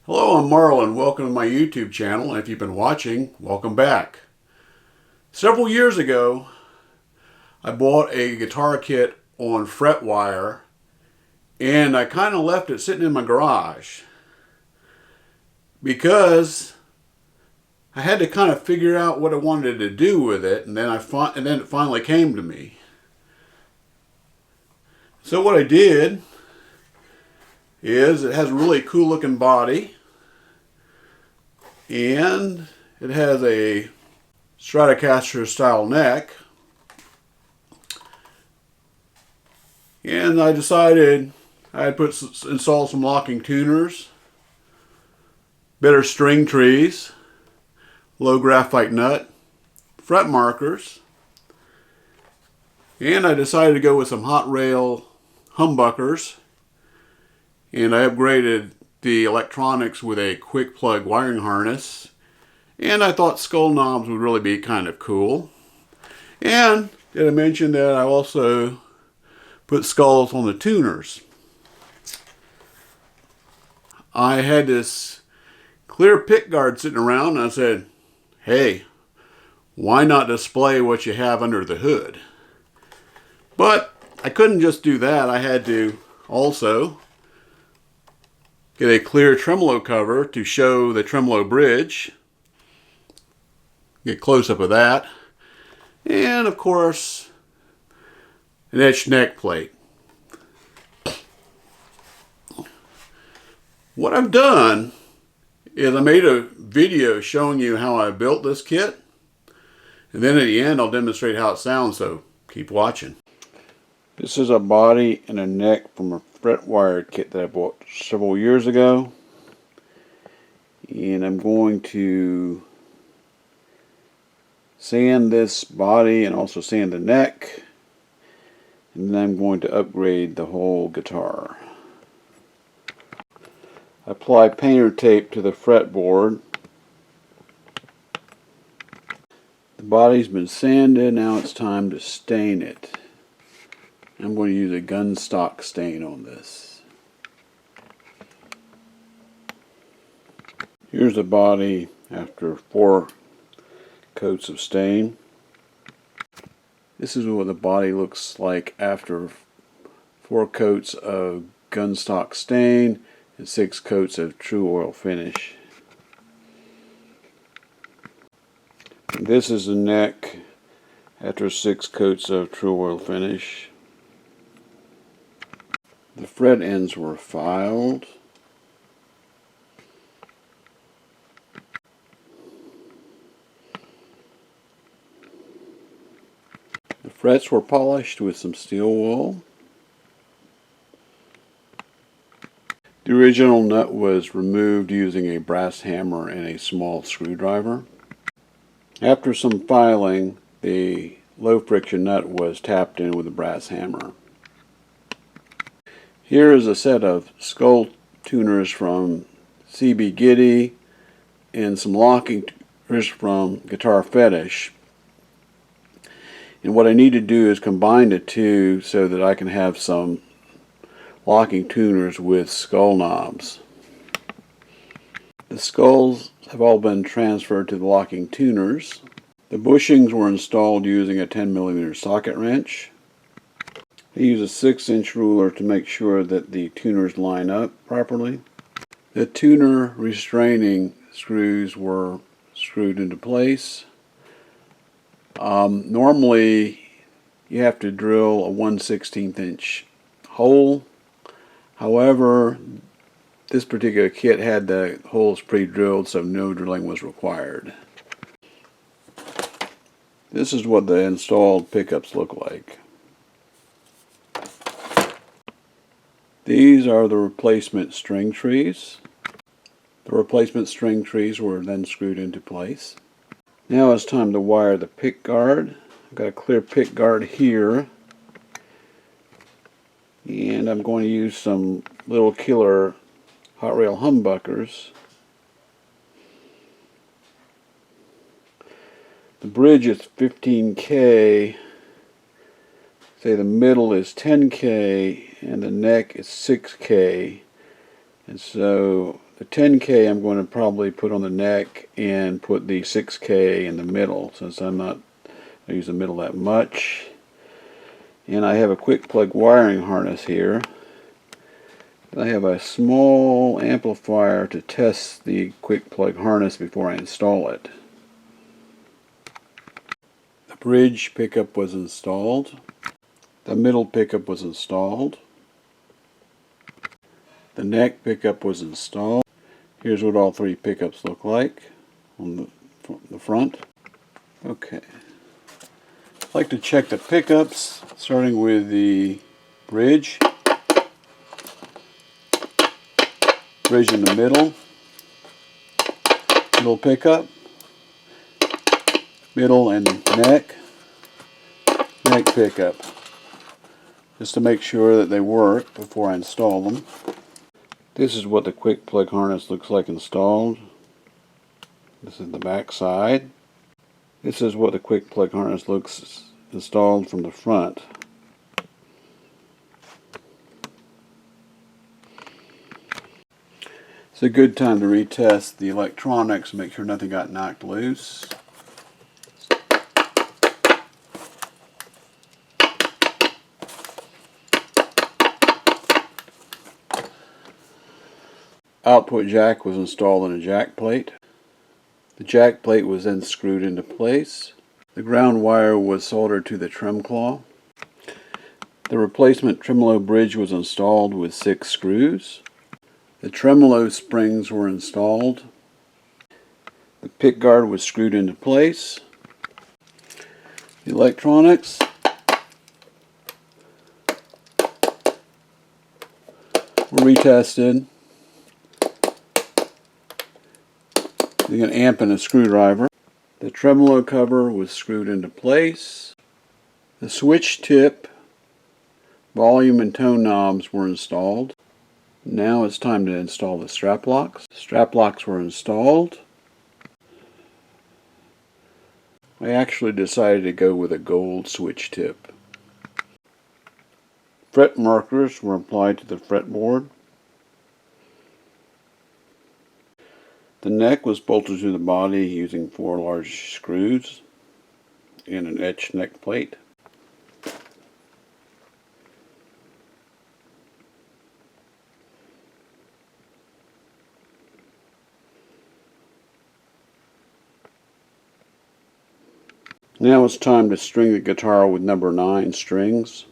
Hello, I'm Marlon. Welcome to my YouTube channel, and if you've been watching, welcome back. Several years ago, I bought a guitar kit on FretWire, and I kind of left it sitting in my garage because I had to kind of figure out what I wanted to do with it, and then it finally came to me. So what I did is it has a really cool looking body, and it has a Stratocaster style neck, and I decided I'd install some locking tuners, better string trees, low graphite nut, fret markers, and I decided to go with some hot rail humbuckers, and I upgraded the electronics with a quick plug wiring harness, and I thought skull knobs would really be kind of cool. And did I mention that I also put skulls on the tuners? I had this clear pick guard sitting around, and I said, hey, why not display what you have under the hood? But I couldn't just do that. I had to also get a clear tremolo cover to show the tremolo bridge. Get close up of that. And of course, an etched neck plate. What I've done is I made a video showing you how I built this kit. And then at the end, I'll demonstrate how it sounds, so keep watching. This is a body and a neck from a FretWire kit that I bought several years ago. And I'm going to sand this body and also sand the neck. And then I'm going to upgrade the whole guitar. Apply painter tape to the fretboard. The body's been sanded, now it's time to stain it. I'm going to use a gun stock stain on this. Here's the body after 4 coats of stain. This is what the body looks like after 4 coats of gun stock stain and 6 coats of true oil finish. And this is the neck after 6 coats of true oil finish. The fret ends were filed. The frets were polished with some steel wool. The original nut was removed using a brass hammer and a small screwdriver. After some filing, the low friction nut was tapped in with a brass hammer. Here is a set of skull tuners from CB Giddy and some locking tuners from Guitarfetish. And what I need to do is combine the two so that I can have some locking tuners with skull knobs. The skulls have all been transferred to the locking tuners. The bushings were installed using a 10mm socket wrench. I use a 6-inch ruler to make sure that the tuners line up properly. The tuner restraining screws were screwed into place. Normally you have to drill a 1/16 inch hole. However, this particular kit had the holes pre-drilled, so no drilling was required. This is what the installed pickups look like. These are the replacement string trees. The replacement string trees were then screwed into place. Now it's time to wire the pick guard. I've got a clear pick guard here. And I'm going to use some little killer hot rail humbuckers. The bridge is 15K. Say the middle is 10K and the neck is 6K. And so The 10K I'm going to probably put on the neck and put the 6K in the middle, since I'm not I use the middle that much. And I have a quick plug wiring harness here. I have a small amplifier to test the quick plug harness before I install it. The bridge pickup was installed. The middle pickup was installed. The neck pickup was installed. Here's what all three pickups look like on the front. Okay. I'd like to check the pickups, starting with the bridge. Bridge in the middle pickup, middle and neck pickup, just to make sure that they work before I install them. This is what the quick plug harness looks like installed. This is the back side. This is what the quick plug harness looks installed from the front. It's a good time to retest the electronics and make sure nothing got knocked loose. Output jack was installed in a jack plate. The jack plate was then screwed into place. The ground wire was soldered to the trim claw. The replacement tremolo bridge was installed with 6 screws. The tremolo springs were installed. The pick guard was screwed into place. The electronics were retested using an amp and a screwdriver. The tremolo cover was screwed into place. The switch tip, volume and tone knobs were installed. Now it's time to install the strap locks. Strap locks were installed. I actually decided to go with a gold switch tip. Fret markers were applied to the fretboard. The neck was bolted to the body using 4 large screws and an etched neck plate. Now it's time to string the guitar with number 9 strings.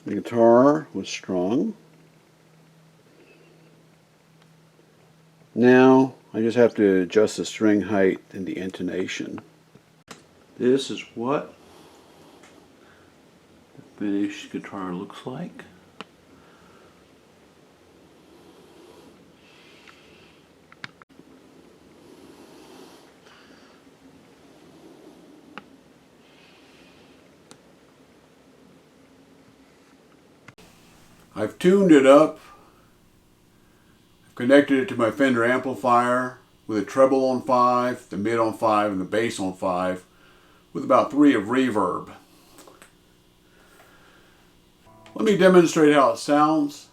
The guitar was strung. Now I just have to adjust the string height and the intonation. This is what the finished guitar looks like. I've tuned it up, I've connected it to my Fender amplifier with a treble on 5, the mid on 5, and the bass on 5 with about 3 of reverb. Let me demonstrate how it sounds.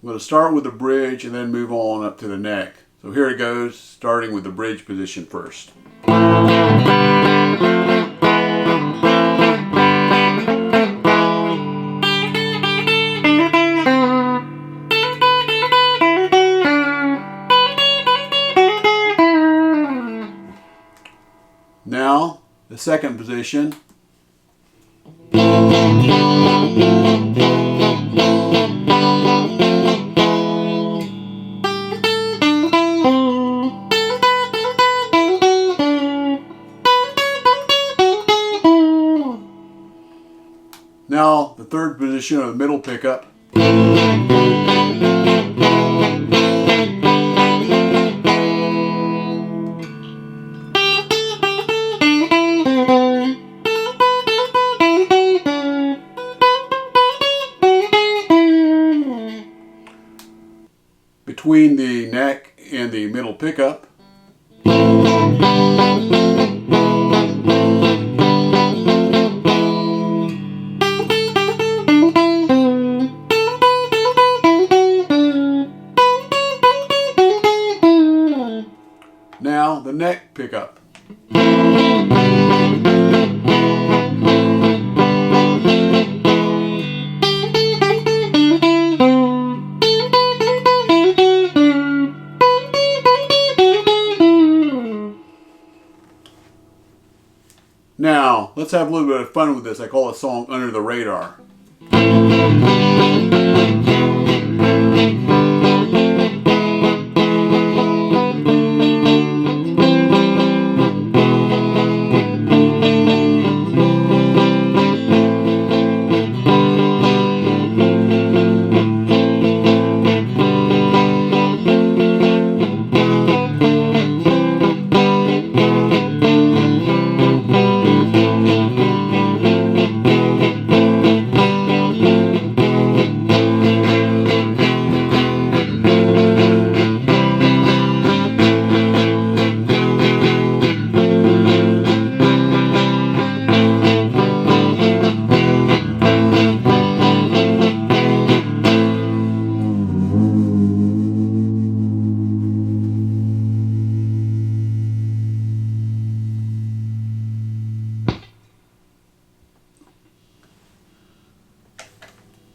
I'm going to start with the bridge and then move on up to the neck. So here it goes, starting with the bridge position first. Now, the second position. Now, the third position of the middle pickup. Between the neck and the middle pickup. now the neck pickup. Now, let's have a little bit of fun with this. I call the song Under the Radar.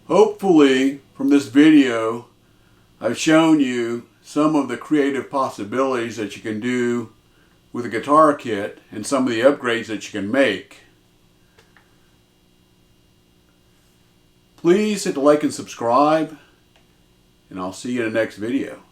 Hopefully, from this video, I've shown you some of the creative possibilities that you can do with a guitar kit and some of the upgrades that you can make. Please hit the like and subscribe, and I'll see you in the next video.